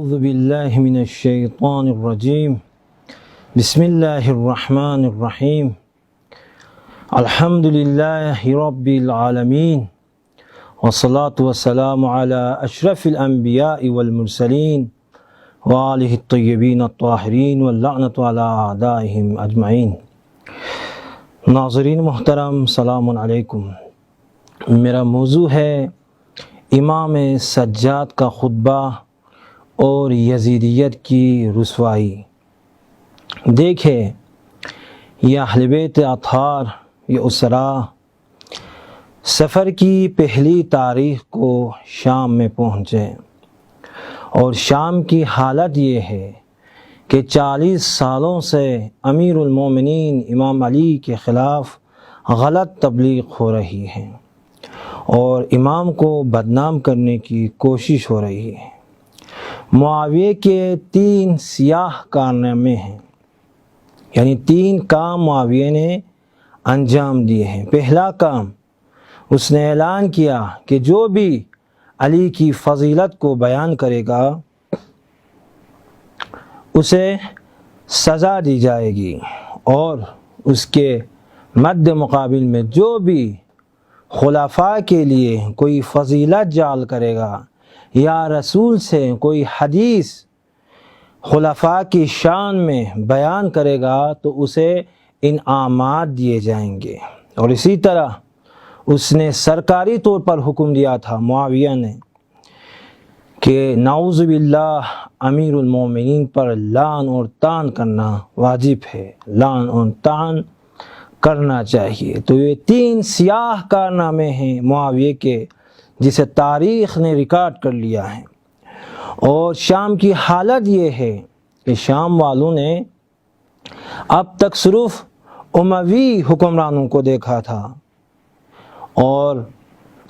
اعوذ باللہ من الشیطان الرجیم بسم اللہ الرحمن الرحیم الحمد للہ رب العالمین والصلاة والسلام علی اشرف الانبیاء والمرسلین وآلہ الطیبین الطاہرین واللعنۃ علی اعدائہم اجمعین۔ ناظرین محترم، السلام علیکم۔ میرا موضوع ہے امام سجاد کا خطبہ اور یزیدیت کی رسوائی۔ دیکھیں، یہ اہل بیت اطہار، یہ اسرا سفر کی پہلی تاریخ کو شام میں پہنچے، اور شام کی حالت یہ ہے کہ 40 سالوں سے امیر المومنین امام علی کے خلاف غلط تبلیغ ہو رہی ہے اور امام کو بدنام کرنے کی کوشش ہو رہی ہے۔ معاویہ کے 3 سیاہ کارنامے ہیں، یعنی 3 کام معاویہ نے انجام دیے ہیں۔ پہلا کام، اس نے اعلان کیا کہ جو بھی علی کی فضیلت کو بیان کرے گا اسے سزا دی جائے گی، اور اس کے مد مقابل میں جو بھی خلفاء کے لیے کوئی فضیلت جعل کرے گا یا رسول سے کوئی حدیث خلفاء کی شان میں بیان کرے گا تو اسے انعامات دیے جائیں گے۔ اور اسی طرح اس نے سرکاری طور پر حکم دیا تھا معاویہ نے کہ نعوذ باللہ امیر المومنین پر لعن اور طعن کرنا واجب ہے، لعن اور طعن کرنا چاہیے۔ تو یہ 3 سیاہ کارنامے ہیں معاویہ کے، جسے تاریخ نے ریکارڈ کر لیا ہے۔ اور شام کی حالت یہ ہے کہ شام والوں نے اب تک صرف اموی حکمرانوں کو دیکھا تھا اور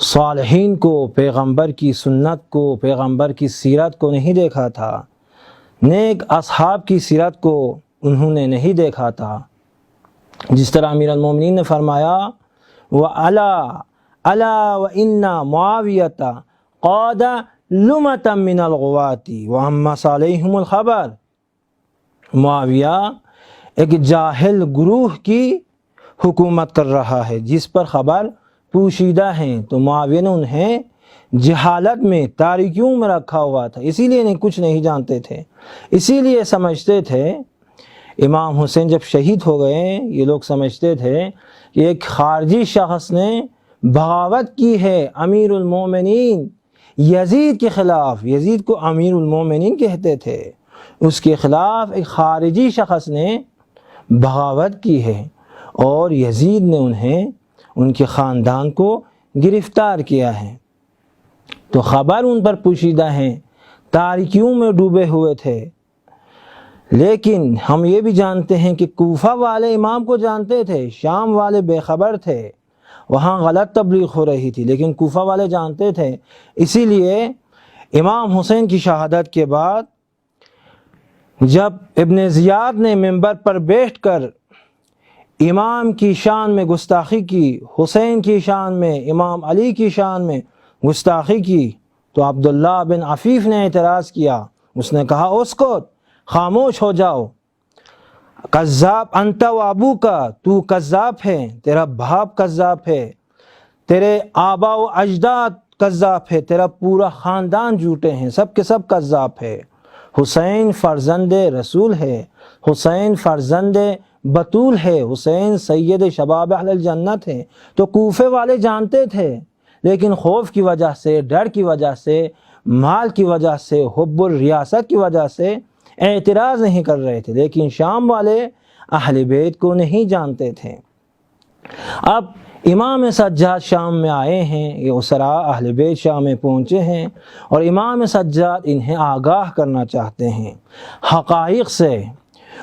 صالحین کو، پیغمبر کی سنت کو، پیغمبر کی سیرت کو نہیں دیکھا تھا، نیک اصحاب کی سیرت کو انہوں نے نہیں دیکھا تھا۔ جس طرح امیر المومنین نے فرمایا وَأَلَا وَإِنَّ مُعَاوِيَةَ قَادَ لُمَةً مِّنَ الْغُوَاةِ وَأَمَّسَ عَلَيْهِمُ الْخَبَرُ۔ معاویہ ایک جاہل گروہ کی حکومت کر رہا ہے جس پر خبر پوشیدہ ہیں، تو معاویہ نے انہیں جہالت میں، تاریکیوں میں رکھا ہوا تھا، اسی لیے کچھ نہیں جانتے تھے، اسی لیے سمجھتے تھے امام حسین جب شہید ہو گئے، یہ لوگ سمجھتے تھے کہ ایک خارجی شخص نے بغاوت کی ہے امیر المومنین یزید کے خلاف۔ یزید کو امیر المومنین کہتے تھے، اس کے خلاف ایک خارجی شخص نے بغاوت کی ہے، اور یزید نے انہیں، ان کے خاندان کو گرفتار کیا ہے۔ تو خبر ان پر پوشیدہ ہیں، تاریکیوں میں ڈوبے ہوئے تھے۔ لیکن ہم یہ بھی جانتے ہیں کہ کوفہ والے امام کو جانتے تھے، شام والے بے خبر تھے، وہاں غلط تبلیغ ہو رہی تھی، لیکن کوفہ والے جانتے تھے۔ اسی لیے امام حسین کی شہادت کے بعد جب ابن زیاد نے منبر پر بیٹھ کر امام کی شان میں گستاخی کی، حسین کی شان میں، امام علی کی شان میں گستاخی کی، تو عبداللہ بن عفیف نے اعتراض کیا۔ اس نے کہا اسکت، خاموش ہو جاؤ، کذاب انت و ابو کا، تو کذاب ہے، تیرا باپ کذاب ہے، تیرے آبا و اجداد کذاب ہے، تیرا پورا خاندان جھوٹے ہیں، سب کے سب کذاب ہے۔ حسین فرزند رسول ہے، حسین فرزند بطول ہے، حسین سید شباب اہل الجنت ہے۔ تو کوفے والے جانتے تھے، لیکن خوف کی وجہ سے، ڈر کی وجہ سے، مال کی وجہ سے، حب الریاست کی وجہ سے اعتراض نہیں کر رہے تھے، لیکن شام والے اہل بیت کو نہیں جانتے تھے۔ اب امام سجاد شام میں آئے ہیں، یہ اسرا اہل بیت شام میں پہنچے ہیں، اور امام سجاد انہیں آگاہ کرنا چاہتے ہیں حقائق سے،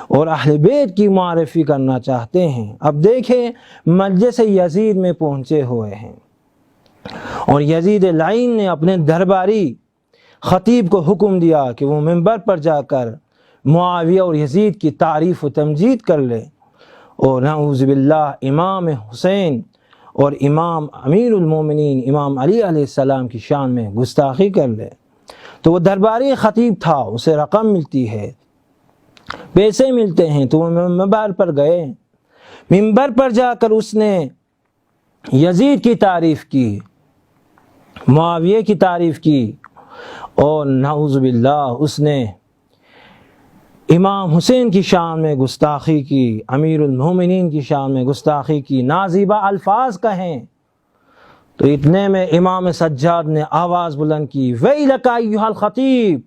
اور اہل بیت کی معرفی کرنا چاہتے ہیں۔ اب دیکھیں، مجلس یزید میں پہنچے ہوئے ہیں، اور یزید لعین نے اپنے درباری خطیب کو حکم دیا کہ وہ منبر پر جا کر معاویہ اور یزید کی تعریف و تمجید کر لے، اور نعوذ باللہ امام حسین اور امام امیر المومنین امام علی علیہ السلام کی شان میں گستاخی کر لے۔ تو وہ درباری خطیب تھا، اسے رقم ملتی ہے، پیسے ملتے ہیں، تو وہ ممبر پر گئے، ممبر پر جا کر اس نے یزید کی تعریف کی، معاویہ کی تعریف کی، اور نعوذ باللہ اس نے امام حسین کی شان میں گستاخی کی، امیر المومنین کی شان میں گستاخی کی، نازیبہ الفاظ کہیں۔ تو اتنے میں امام سجاد نے آواز بلند کی، ویلک ایھا الخطیب،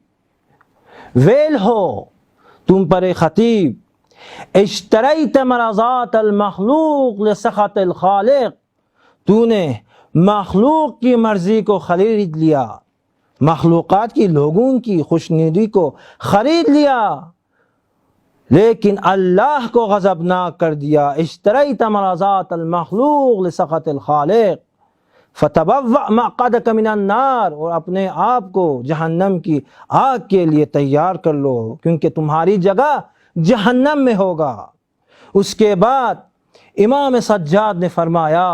ویل ہو تم پر خطیب، اشتریت مرضات المخلوق لسخط الخالق، تو نے مخلوق کی مرضی کو خرید لیا، مخلوقات کی، لوگوں کی خوشنودی کو خرید لیا، لیکن اللہ کو غضبناک کر دیا۔ اشتریت مرضات المخلوق لسخط الخالق فتبوأ مقعدک من النار، اور اپنے آپ کو جہنم کی آگ کے لیے تیار کر لو، کیونکہ تمہاری جگہ جہنم میں ہوگا۔ اس کے بعد امام سجاد نے فرمایا،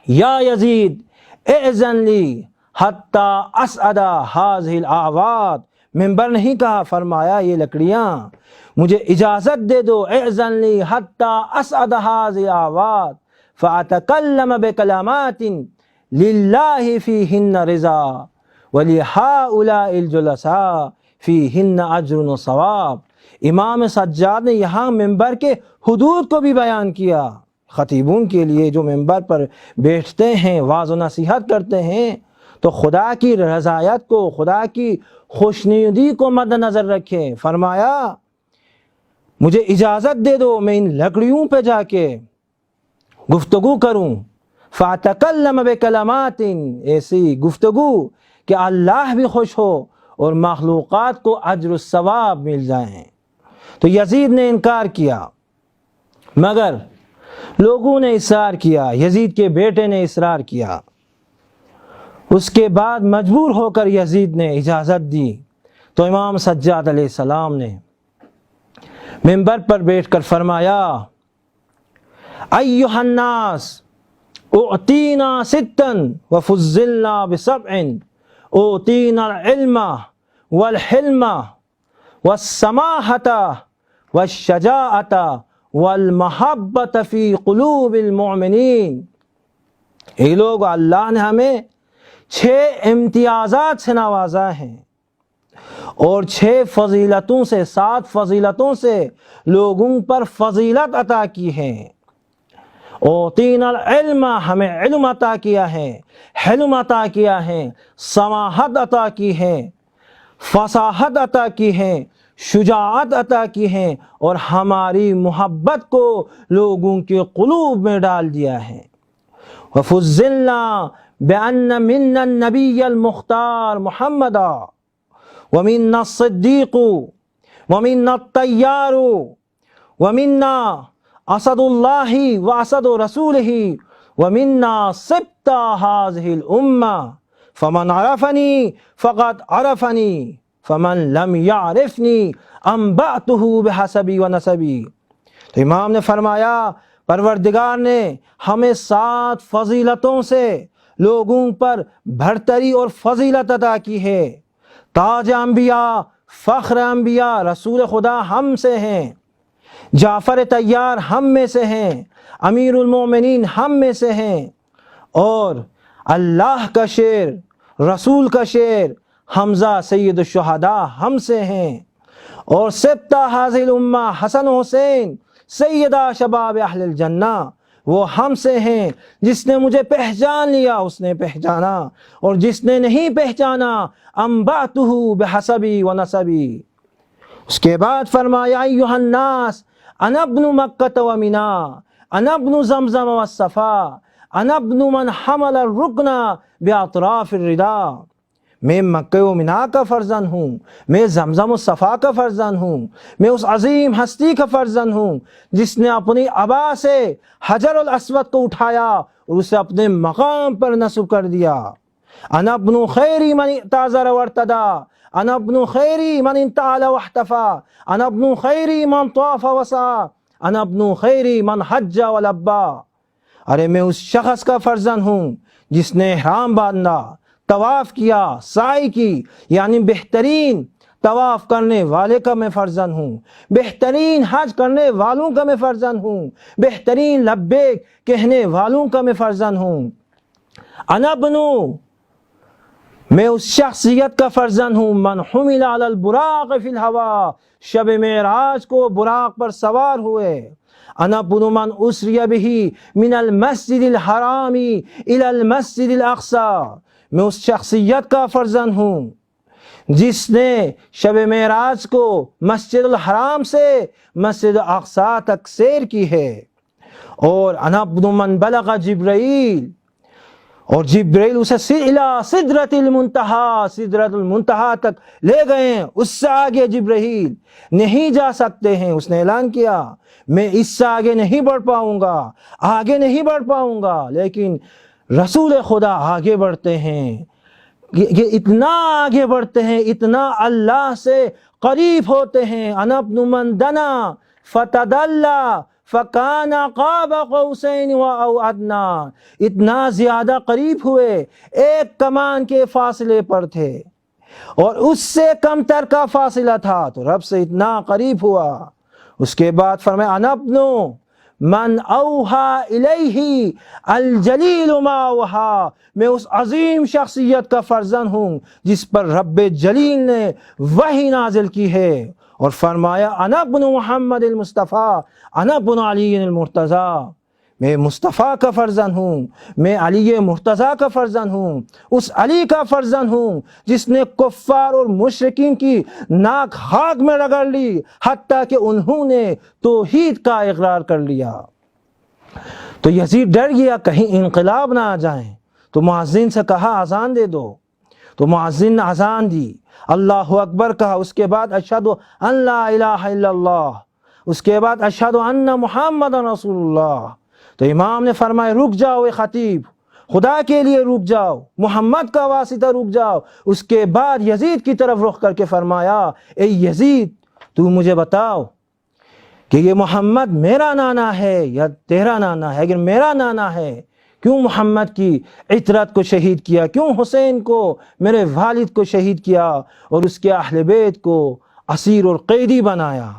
یا یزید اذن لی حتی اسعد ہذہ الاعواد، ممبر نہیں کہا، فرمایا یہ لکڑیاں مجھے اجازت دے دو، اذن لی حتی اسعد ہذہ الاعواد فاتکلم بکلمات للہ فیہن رضا ولہؤلاء الجلساء فیہن اجر و ثواب۔ امام سجاد نے یہاں ممبر کے حدود کو بھی بیان کیا۔ خطیبوں کے لیے جو ممبر پر بیٹھتے ہیں، واعظ و نصیحت کرتے ہیں، تو خدا کی رضایت کو، خدا کی خوشنودی کو مد نظر رکھیں۔ فرمایا مجھے اجازت دے دو میں ان لکڑیوں پہ جا کے گفتگو کروں، فاتکلم بکلمات، ایسی گفتگو کہ اللہ بھی خوش ہو اور مخلوقات کو اجر و ثواب مل جائیں۔ تو یزید نے انکار کیا، مگر لوگوں نے اصرار کیا، یزید کے بیٹے نے اصرار کیا۔ اس کے بعد مجبور ہو کر یزید نے اجازت دی، تو امام سجاد علیہ السلام نے ممبر پر بیٹھ کر فرمایا، ایھا الناس اعطینا ستا وفضلنا بسبع، اعطینا العلم والحلم والسماحۃ والشجاعت والمحبت فی قلوب المؤمنین۔ یہ لوگ، اللہ نے ہمیں 6 امتیازات سے نوازا ہے، اور 6 فضیلتوں سے، 7 فضیلتوں سے لوگوں پر فضیلت عطا کی ہے۔ اوتینا العلم، ہمیں علم عطا کیا ہے، حلم عطا کیا ہے، سماحت عطا کی ہے، فصاحت عطا کی ہے، شجاعت عطا کی ہے، اور ہماری محبت کو لوگوں کے قلوب میں ڈال دیا ہے۔ وفضلنا بأن منا النبی المختار محمدا، ومنا الصدیق، ومنا الطیار، ومنا اسد اللہ واسد رسولہ، ومنا سبط ہذہ الامہ، فمن عرفنی فقد عرفنی، فمن لم یعرفنی انبأتہ بحسبی ونسبی۔ تو امام نے فرمایا پروردگار نے ہمیں 7 فضیلتوں سے لوگوں پر برتری اور فضیلت عطا کی ہے۔ تاج انبیاء، فخر انبیاء، رسول خدا ہم سے ہیں، جعفر طیار ہم میں سے ہیں، امیر المومنین ہم میں سے ہیں، اور اللہ کا شیر، رسول کا شیر حمزہ سید الشہداء ہم سے ہیں، اور سبط ہذہ الامہ حسن حسین سیدہ شباب اہل الجنہ وہ ہم سے ہیں۔ جس نے مجھے پہچان لیا اس نے پہچانا، اور جس نے نہیں پہچانا انبأتہ بحسبی ونسبی۔ اس کے بعد فرمایا ایھا الناس انا ابن مکہ ومنا، انا ابن زمزم والصفا، انا ابن من حمل الرکن باطراف الرداء۔ میں مکہ و منا کا فرزند ہوں، میں زمزم و صفا کا فرزند ہوں، میں اس عظیم ہستی کا فرزند ہوں جس نے اپنی عبا سے حجر الاسود کو اٹھایا اور اسے اپنے مقام پر نصب کر دیا۔ انا ابن خیری من اعتذر وارتدى، انا ابن خیری من انتعل واحتفى، انا ابن خیری من طاف وسعى، انا ابن خیری من حج ولبى۔ ارے میں اس شخص کا فرزند ہوں جس نے احرام باندھا، طواف کیا، سعی کی، یعنی بہترین طواف کرنے والے کا میں فرزند ہوں، بہترین حج کرنے والوں کا میں فرزند ہوں، بہترین لبیک کہنے والوں کا میں فرزند ہوں۔ انا ابنو، میں اس شخصیت کا فرزند ہوں، من حمل علی البراق فی الہوا، شب معراج کو براق پر سوار ہوئے۔ انا ابن من اسری بہ من المسجد الحرام الی المسجد الاقصی، میں اس شخصیت کا فرزند ہوں جس نے شب معراج کو مسجد الحرام سے مسجد اقصی تک سیر کی ہے۔ اور انا ابن من بلغ جبرائیل، اور جبرائیل اسے الی سدرۃ المنتہا، سدرۃ المنتہا تک لے گئے، اس سے آگے جبرائیل نہیں جا سکتے ہیں۔ اس نے اعلان کیا میں اس سے آگے نہیں بڑھ پاؤں گا، آگے نہیں بڑھ پاؤں گا، لیکن رسول خدا آگے بڑھتے ہیں، یہ اتنا آگے بڑھتے ہیں، اتنا اللہ سے قریب ہوتے ہیں۔ انا ابن من دنا فتدلی فکان قاب قوسین او ادنی، اتنا زیادہ قریب ہوئے، ایک کمان کے فاصلے پر تھے اور اس سے کم تر کا فاصلہ تھا، تو رب سے اتنا قریب ہوا۔ اس کے بعد فرمایا انا ابن من اوحى الیہ الجلیل ما اوحى، میں اس عظیم شخصیت کا فرزند ہوں جس پر رب جلیل نے وحی نازل کی ہے۔ اور فرمایا انا ابن محمد المصطفیٰ، انا ابن علی المرتضیٰ، میں مصطفیٰ کا فرزند ہوں، میں علی مرتضیٰ کا فرزند ہوں، اس علی کا فرزند ہوں جس نے کفار اور مشرکین کی ناک خاک میں رگڑ لی حتیٰ کہ انہوں نے توحید کا اقرار کر لیا۔ تو یزید ڈر گیا کہیں انقلاب نہ آ جائیں، تو مؤذن سے کہا اذان دے دو، تو مؤذن نے اذان دی، اللہ اکبر کہا، اس کے بعد اشہد ان لا الہ الا اللہ، اس کے بعد اشہد ان محمد رسول اللہ۔ تو امام نے فرمایا رک جاؤ اے خطیب، خدا کے لیے رک جاؤ، محمد کا واسطہ رک جاؤ۔ اس کے بعد یزید کی طرف رخ کر کے فرمایا اے یزید، تو مجھے بتاؤ کہ یہ محمد میرا نانا ہے یا تیرا نانا ہے؟ اگر میرا نانا ہے کیوں محمد کی عترت کو شہید کیا، کیوں حسین کو میرے والد کو شہید کیا اور اس کے اہل بیت کو اسیر اور قیدی بنایا؟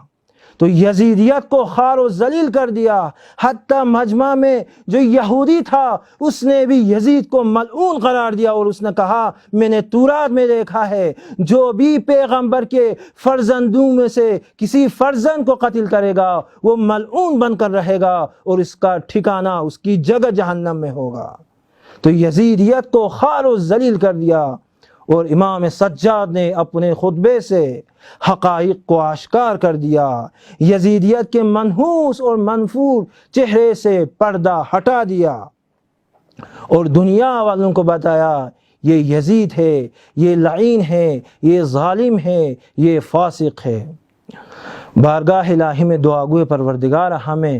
تو یزیدیت کو خوار و ذلیل کر دیا، حتیٰ مجمع میں جو یہودی تھا اس نے بھی یزید کو ملعون قرار دیا، اور اس نے کہا میں نے تورات میں دیکھا ہے جو بھی پیغمبر کے فرزندوں میں سے کسی فرزند کو قتل کرے گا وہ ملعون بن کر رہے گا اور اس کا ٹھکانہ، اس کی جگہ جہنم میں ہوگا۔ تو یزیدیت کو خوار و ذلیل کر دیا، اور امام سجاد نے اپنے خطبے سے حقائق کو آشکار کر دیا، یزیدیت کے منحوس اور منفور چہرے سے پردہ ہٹا دیا اور دنیا والوں کو بتایا یہ یزید ہے، یہ لعین ہے، یہ ظالم ہے، یہ فاسق ہے۔ بارگاہ الہی میں دعا گوئے پروردگار ہمیں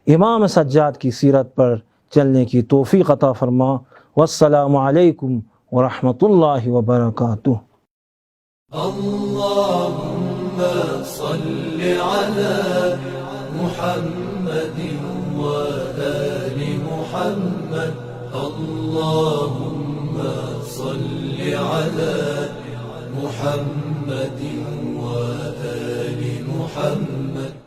امام سجاد کی سیرت پر چلنے کی توفیق عطا فرما۔ والسلام علیکم ورحمۃ اللہ وبرکاتہ۔ اللهم صل على محمد وآل محمد، اللهم صل على محمد وآل محمد۔